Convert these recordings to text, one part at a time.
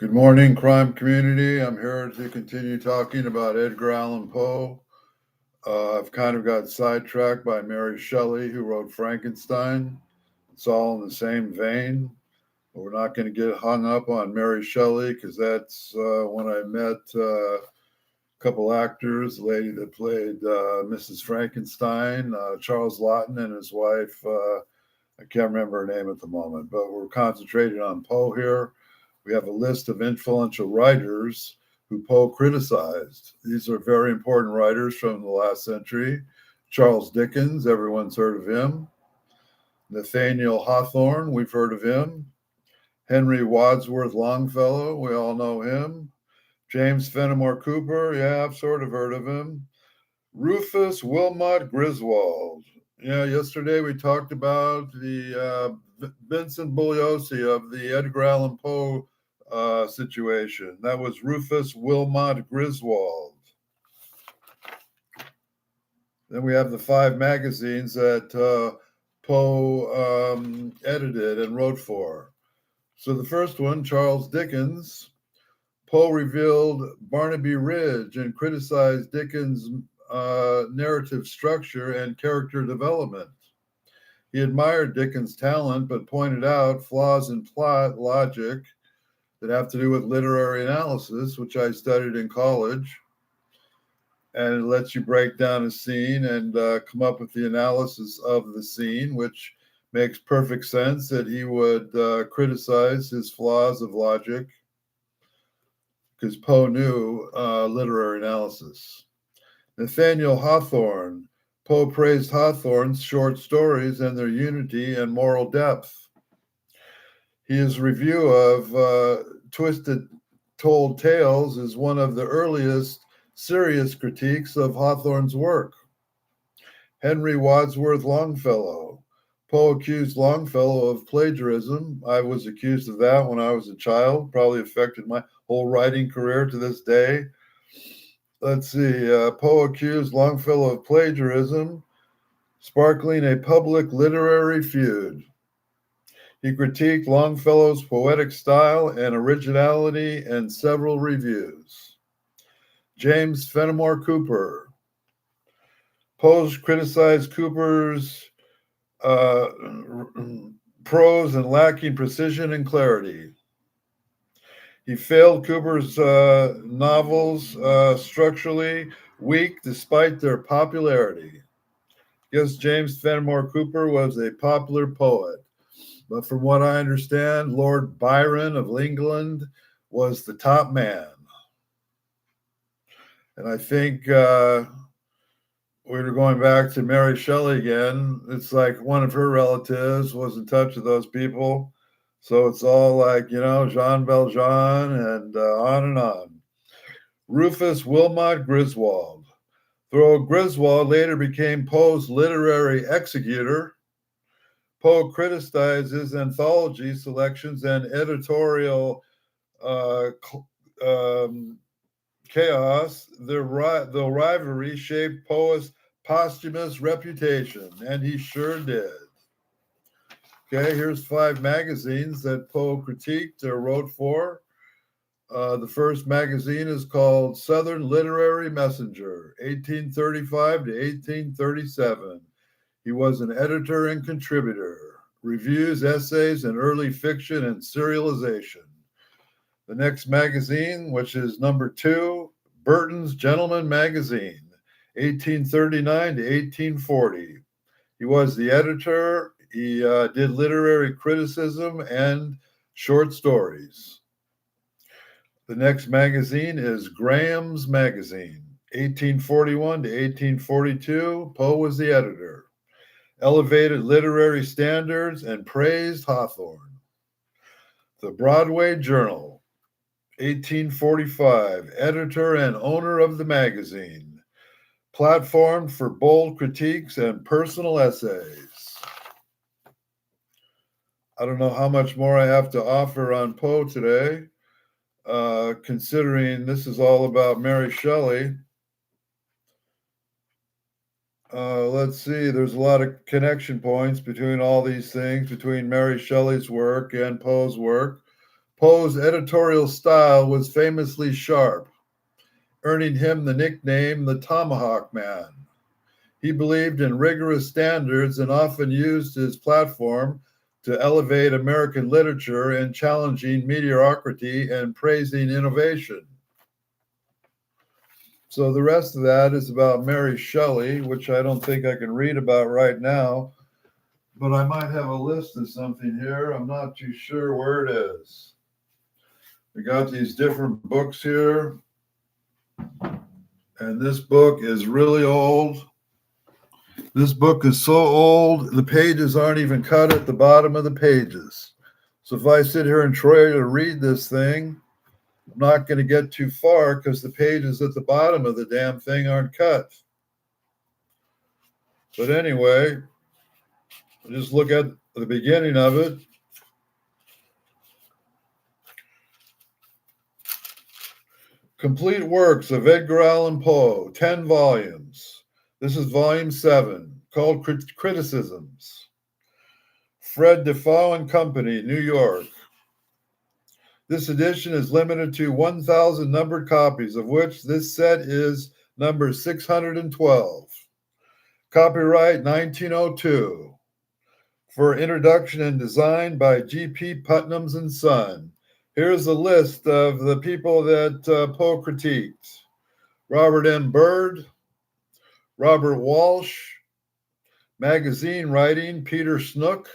Good morning, crime community. I'm here to continue talking about Edgar Allan Poe. I've kind of got sidetracked by Mary Shelley, who wrote Frankenstein. It's all in the same vein. But we're not going to get hung up on Mary Shelley because that's when I met a couple actors, the lady that played Mrs. Frankenstein, Charles Laughton, and his wife. I can't remember her name at the moment, but we're concentrating on Poe here. We have a list of influential writers who Poe criticized. These are very important writers from the last century. Charles Dickens, everyone's heard of him. Nathaniel Hawthorne, we've heard of him. Henry Wadsworth Longfellow, we all know him. James Fenimore Cooper, yeah, I've sort of heard of him. Rufus Wilmot Griswold. Yeah, yesterday we talked about the Vincent Bugliosi of the Edgar Allan Poe situation. That was Rufus Wilmot Griswold. Then we have the 5 magazines that Poe edited and wrote for. So the first one, Charles Dickens, Poe revealed Barnaby Ridge and criticized Dickens' narrative structure and character development. He admired Dickens' talent, but pointed out flaws in plot logic that have to do with literary analysis, which I studied in college. And it lets you break down a scene and come up with the analysis of the scene, which makes perfect sense that he would criticize his flaws of logic because Poe knew literary analysis. Nathaniel Hawthorne. Poe praised Hawthorne's short stories and their unity and moral depth. His review of Twisted Told Tales is one of the earliest serious critiques of Hawthorne's work. Henry Wadsworth Longfellow. Poe accused Longfellow of plagiarism. I was accused of that when I was a child, probably affected my whole writing career to this day. Let's see, Poe accused Longfellow of plagiarism, sparkling a public literary feud. He critiqued Longfellow's poetic style and originality in several reviews. James Fenimore Cooper. Poe criticized Cooper's prose and lacking precision and clarity. He failed Cooper's novels structurally weak despite their popularity. Yes, James Fenimore Cooper was a popular poet, but from what I understand, Lord Byron of England was the top man. And I think we were going back to Mary Shelley again. It's like one of her relatives was in touch with those people. So it's all like, Jean Valjean and on and on. Rufus Wilmot Griswold. Though Griswold later became Poe's literary executor, Poe criticized his anthology selections and editorial chaos. The rivalry shaped Poe's posthumous reputation, and he sure did. Okay, here's 5 magazines that Poe critiqued or wrote for. The first magazine is called Southern Literary Messenger, 1835 to 1837. He was an editor and contributor, reviews, essays, and early fiction and serialization. The next magazine, which is number 2, Burton's Gentleman Magazine, 1839 to 1840. He was the editor. He did literary criticism and short stories. The next magazine is Graham's Magazine, 1841 to 1842. Poe was the editor. Elevated literary standards and praised Hawthorne. The Broadway Journal, 1845. Editor and owner of the magazine. Platform for bold critiques and personal essays. I don't know how much more I have to offer on Poe today, considering this is all about Mary Shelley. Let's see, there's a lot of connection points between all these things, between Mary Shelley's work and Poe's work. Poe's editorial style was famously sharp, earning him the nickname the Tomahawk Man. He believed in rigorous standards and often used his platform to elevate American literature in challenging mediocrity and praising innovation. So the rest of that is about Mary Shelley, which I don't think I can read about right now, but I might have a list of something here. I'm not too sure where it is. We got these different books here, and this book is really old. This book is so old, the pages aren't even cut at the bottom of the pages. So if I sit here and try to read this thing, I'm not going to get too far because the pages at the bottom of the damn thing aren't cut. But anyway, just look at the beginning of it. Complete Works of Edgar Allan Poe, 10 volumes. This is volume 7, called Criticisms. Fred Defoe and Company, New York. This edition is limited to 1,000 numbered copies, of which this set is number 612. Copyright 1902. For introduction and design by G.P. Putnam's and Son. Here's a list of the people that Poe critiqued. Robert M. Byrd, Robert Walsh, magazine writing, Peter Snook,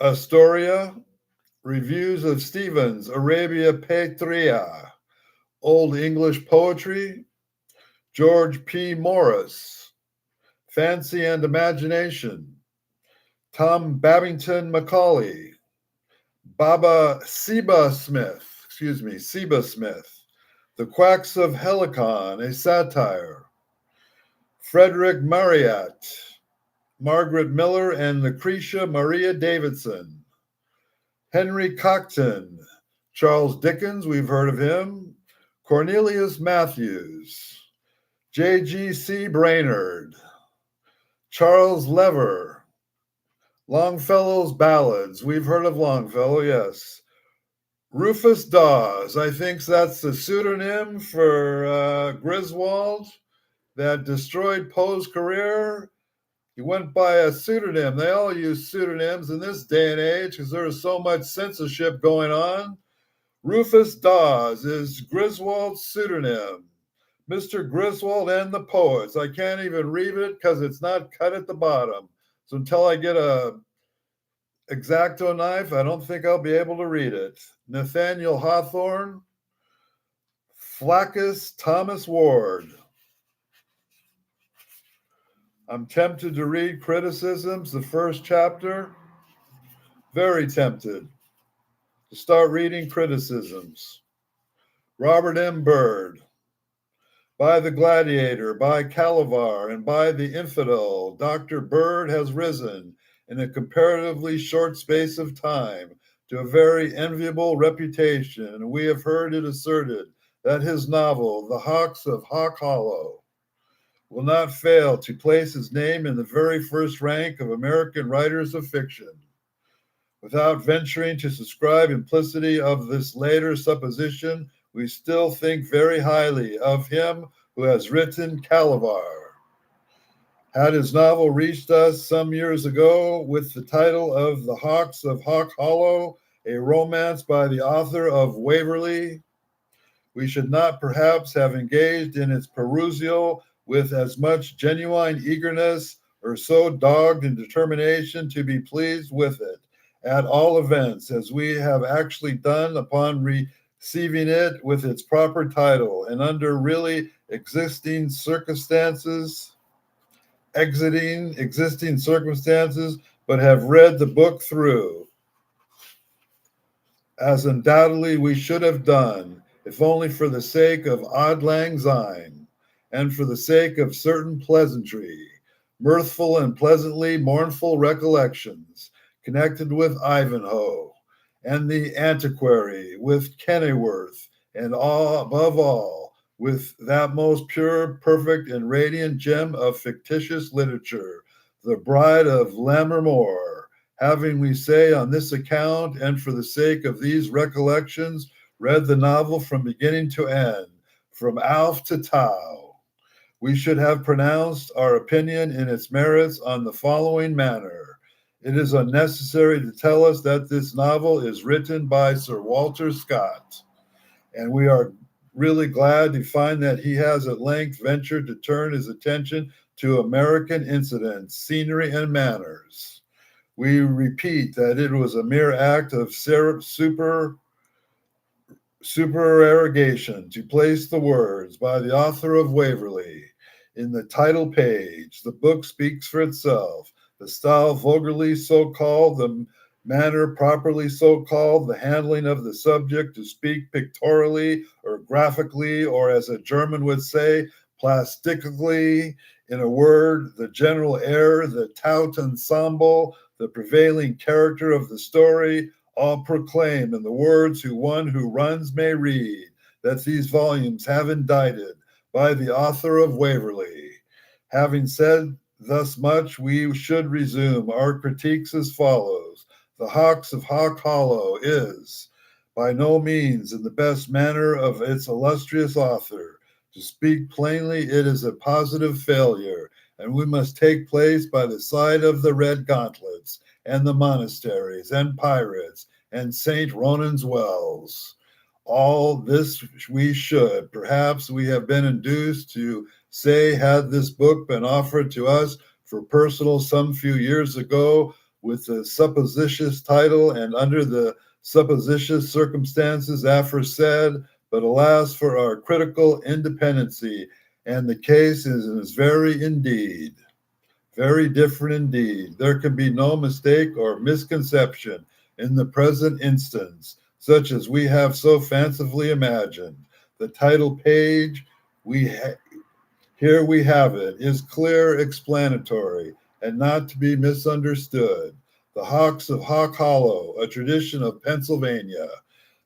Astoria, reviews of Stevens, Arabia Petrea, Old English Poetry, George P. Morris, Fancy and Imagination, Tom Babington Macaulay, Seba Smith, The Quacks of Helicon, a satire, Frederick Marryat, Margaret Miller and Lucretia Maria Davidson, Henry Cockton, Charles Dickens, we've heard of him, Cornelius Matthews, J.G.C. Brainerd, Charles Lever, Longfellow's Ballads, we've heard of Longfellow, yes. Rufus Dawes, I think that's the pseudonym for Griswold that destroyed Poe's career. He went by a pseudonym. They all use pseudonyms in this day and age because there is so much censorship going on. Rufus Dawes is Griswold's pseudonym. Mr. Griswold and the Poets. I can't even read it because it's not cut at the bottom. So until I get a X-Acto knife, I don't think I'll be able to read it. Nathaniel Hawthorne, Flaccus Thomas Ward. I'm tempted to read Criticisms, the first chapter. Very tempted to start reading Criticisms. Robert M. Byrd. By the Gladiator, by Calavar, and by the Infidel, Dr. Byrd has risen in a comparatively short space of time to a very enviable reputation, and we have heard it asserted that his novel, The Hawks of Hawk Hollow, will not fail to place his name in the very first rank of American writers of fiction. Without venturing to subscribe implicitly of this later supposition, we still think very highly of him who has written Calavar. Had his novel reached us some years ago with the title of The Hawks of Hawk Hollow, a romance by the author of Waverley, we should not perhaps have engaged in its perusal with as much genuine eagerness or so dogged in determination to be pleased with it, at all events, as we have actually done upon receiving it with its proper title and under really existing circumstances, but have read the book through, as undoubtedly we should have done, if only for the sake of Auld Lang Syne, and for the sake of certain pleasantry, mirthful and pleasantly mournful recollections connected with Ivanhoe, and the Antiquary, with Kenilworth, and above all, with that most pure, perfect, and radiant gem of fictitious literature, The Bride of Lammermoor, Having, we say, on this account and for the sake of these recollections, read the novel from beginning to end, from Alf to Tau, we should have pronounced our opinion in its merits on the following manner. It is unnecessary to tell us that this novel is written by Sir Walter Scott, and we are really glad to find that he has at length ventured to turn his attention to American incidents, scenery, and manners. We repeat that it was a mere act of supererogation to place the words by the author of Waverley in the title page. The book speaks for itself. The style vulgarly so called, the manner properly so called, the handling of the subject to speak pictorially or graphically, or as a German would say, plastically. In a word, the general air, the tout ensemble, the prevailing character of the story, all proclaim in the words who one who runs may read that these volumes have indicted by the author of Waverley. Having said thus much, we should resume our critiques as follows. The Hawks of Hawk Hollow is by no means in the best manner of its illustrious author. To speak plainly, it is a positive failure, and we must take place by the side of the red gauntlets and the monasteries and pirates and St. Ronan's Wells. All this we should. Perhaps we have been induced to say, had this book been offered to us for personal some few years ago with the supposititious title and under the supposititious circumstances aforesaid, but alas for our critical independency, and the case is very different indeed. There can be no mistake or misconception in the present instance, such as we have so fancifully imagined. The title page, here we have it, is clear, explanatory, and not to be misunderstood. The Hawks of Hawk Hollow, a tradition of Pennsylvania.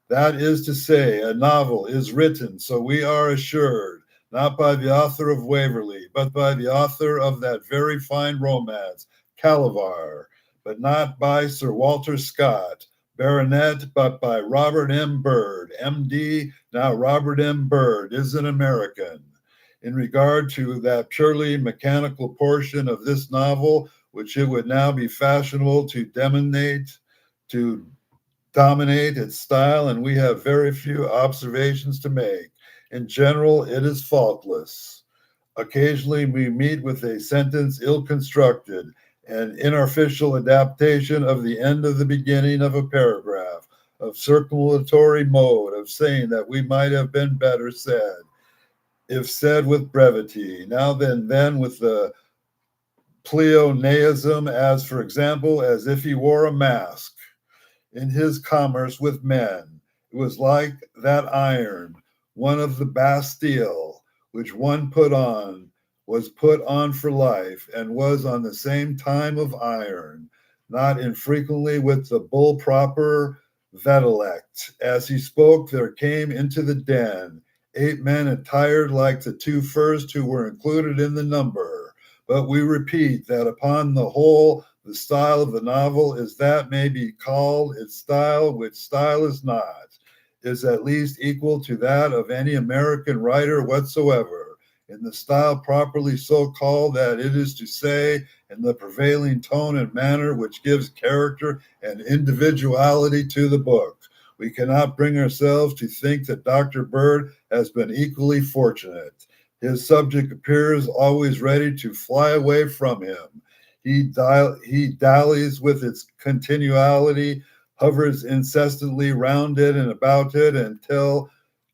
That is to say, a novel is written, so we are assured, not by the author of Waverley, but by the author of that very fine romance, Calavar, but not by Sir Walter Scott, Baronet, but by Robert M. Byrd, M.D. Now Robert M. Byrd is an American. In regard to that purely mechanical portion of this novel, which it would now be fashionable to dominate its style, and we have very few observations to make. In general, it is faultless. Occasionally, we meet with a sentence ill-constructed, an inartificial adaptation of the end of the beginning of a paragraph, of circulatory mode of saying that we might have been better said, if said with brevity. Now then with the pleonasm, as for example, as if he wore a mask. In his commerce with men, it was like that iron, one of the Bastille, which one was put on for life, and was on the same time of iron, not infrequently with the bull proper Vedelect. As he spoke, there came into the den 8 men attired like the 2 first who were included in the number. But we repeat that upon the whole, the style of the novel is that may be called its style, which style is not, is at least equal to that of any American writer whatsoever, in the style properly so called, that it is to say, in the prevailing tone and manner which gives character and individuality to the book. We cannot bring ourselves to think that Dr. Byrd has been equally fortunate. His subject appears always ready to fly away from him. He dallies with its continuality, hovers incessantly round it and about it until,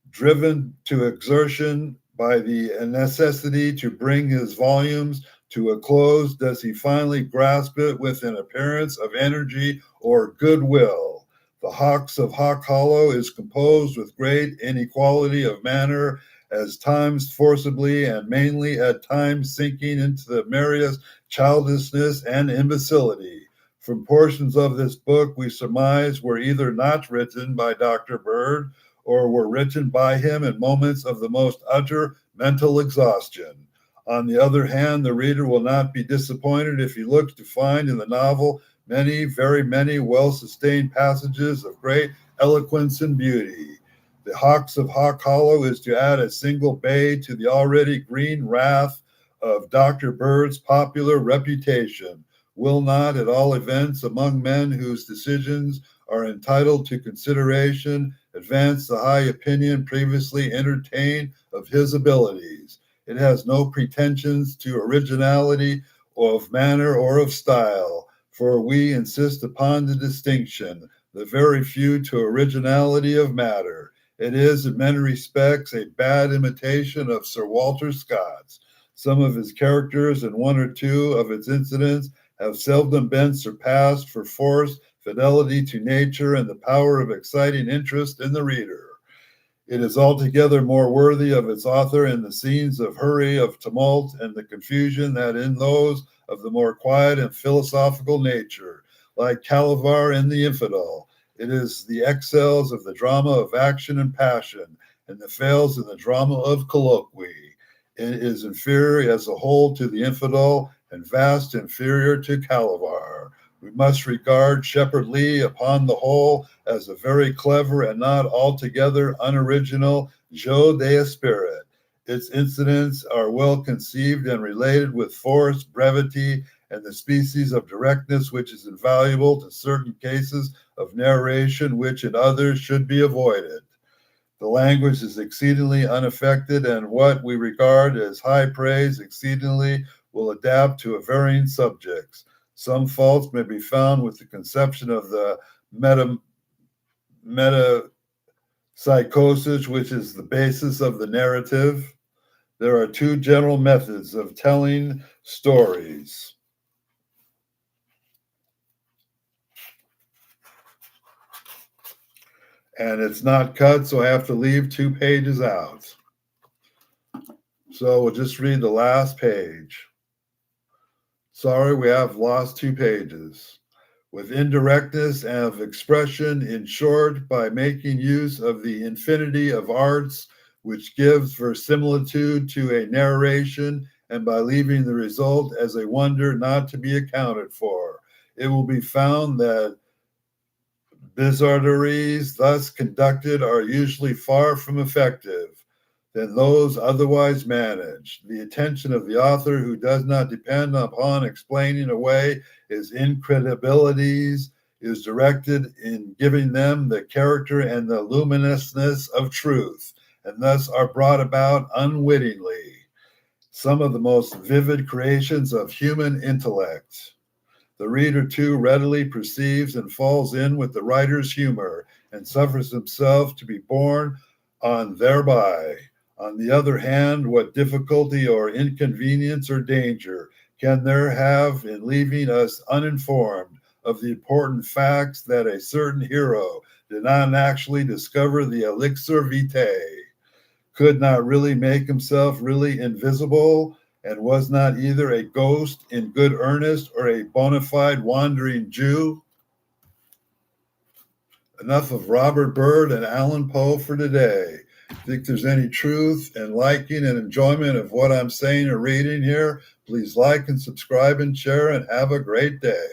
driven to exertion by the necessity to bring his volumes to a close, does he finally grasp it with an appearance of energy or goodwill. The Hawks of Hawk Hollow is composed with great inequality of manner, as times forcibly and mainly at times sinking into the merriest childishness and imbecility. From portions of this book we surmise were either not written by Dr. Byrd or were written by him in moments of the most utter mental exhaustion. On the other hand, the reader will not be disappointed if he looks to find in the novel many, very many well-sustained passages of great eloquence and beauty. The Hawks of Hawk Hollow is to add a single bay to the already green wrath of Dr. Bird's popular reputation, will not, at all events, among men whose decisions are entitled to consideration, advance the high opinion previously entertained of his abilities. It has no pretensions to originality of manner or of style, for we insist upon the distinction, the very few to originality of matter. It is, in many respects, a bad imitation of Sir Walter Scott's. Some of his characters and one or two of its incidents have seldom been surpassed for force, fidelity to nature, and the power of exciting interest in the reader. It is altogether more worthy of its author in the scenes of hurry, of tumult, and the confusion than in those of the more quiet and philosophical nature, like Calavar and the Infidel. It is the excels of the drama of action and passion, and the fails in the drama of colloquy. It is inferior as a whole to the Infidel, and vast inferior to Calavar. We must regard Shepherd Lee upon the whole as a very clever and not altogether unoriginal jeu d'esprit. Its incidents are well conceived and related with force, brevity, and the species of directness which is invaluable to certain cases of narration which in others should be avoided. The language is exceedingly unaffected, and what we regard as high praise exceedingly will adapt to varying subjects. Some faults may be found with the conception of the metapsychosis, which is the basis of the narrative. There are two general methods of telling stories. And it's not cut, so I have to leave 2 pages out. So we'll just read the last page. Sorry, we have lost 2 pages. With indirectness of expression, in short, by making use of the infinity of arts which gives verisimilitude to a narration, and by leaving the result as a wonder not to be accounted for, it will be found that bizarreries thus conducted are usually far from effective than those otherwise managed. The attention of the author, who does not depend upon explaining away his incredibilities, is directed in giving them the character and the luminousness of truth, and thus are brought about unwittingly some of the most vivid creations of human intellect. The reader, too, readily perceives and falls in with the writer's humor, and suffers himself to be borne on thereby. On the other hand, what difficulty or inconvenience or danger can there have in leaving us uninformed of the important facts that a certain hero did not actually discover the elixir vitae, could not really make himself really invisible, and was not either a ghost in good earnest or a bona fide wandering Jew? Enough of Robert Byrd and Allan Poe for today. Think there's any truth and liking and enjoyment of what I'm saying or reading here, please like and subscribe and share, and have a great day.